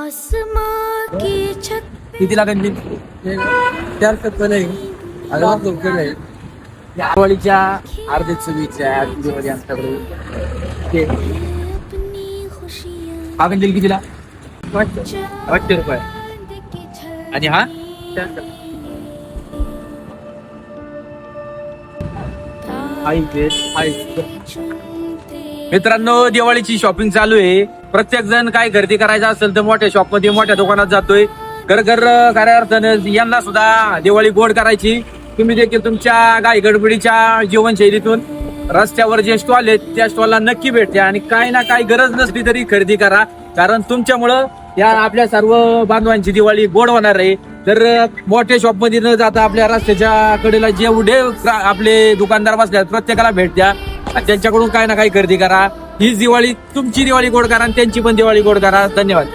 आसमां की छत कितीला गंजी 400 नाही दिवाळीच्या अर्ध्या चवीच्या दिवाळी आमच्याकडे ते अपनी खुशियां हा गंजील कितीला 800 रुपये आणि हा मित्रांनो दिवाळीची शॉपिंग चालू आहे. प्रत्येक जण काय खरेदी करायचं असेल तर मोठ्या शॉप मध्ये मोठ्या दुकानात जातोय. घर खऱ्या अर्थानं यांना सुद्धा दिवाळी गोड करायची. तुम्ही देखील तुमच्या गाय गडबडीच्या जीवनशैलीतून रस्त्यावर जे स्टॉल आहेत त्या स्टॉलला नक्की भेटते आणि काही ना काही गरज नसली तरी खरेदी करा, कारण तुमच्यामुळं या आपल्या सर्व बांधवांची दिवाळी गोड होणार आहे. तर मोठ्या शॉप मध्ये न जाता आपल्या रस्त्याच्या कडेला जेवढे आपले दुकानदार बसले प्रत्येकाला भेट द्या आणि त्यांच्याकडून काही ना काही खरेदी करा. हीच दिवाळी तुमची दिवाळी गोड करा आणि त्यांची पण दिवाळी गोड करा. धन्यवाद.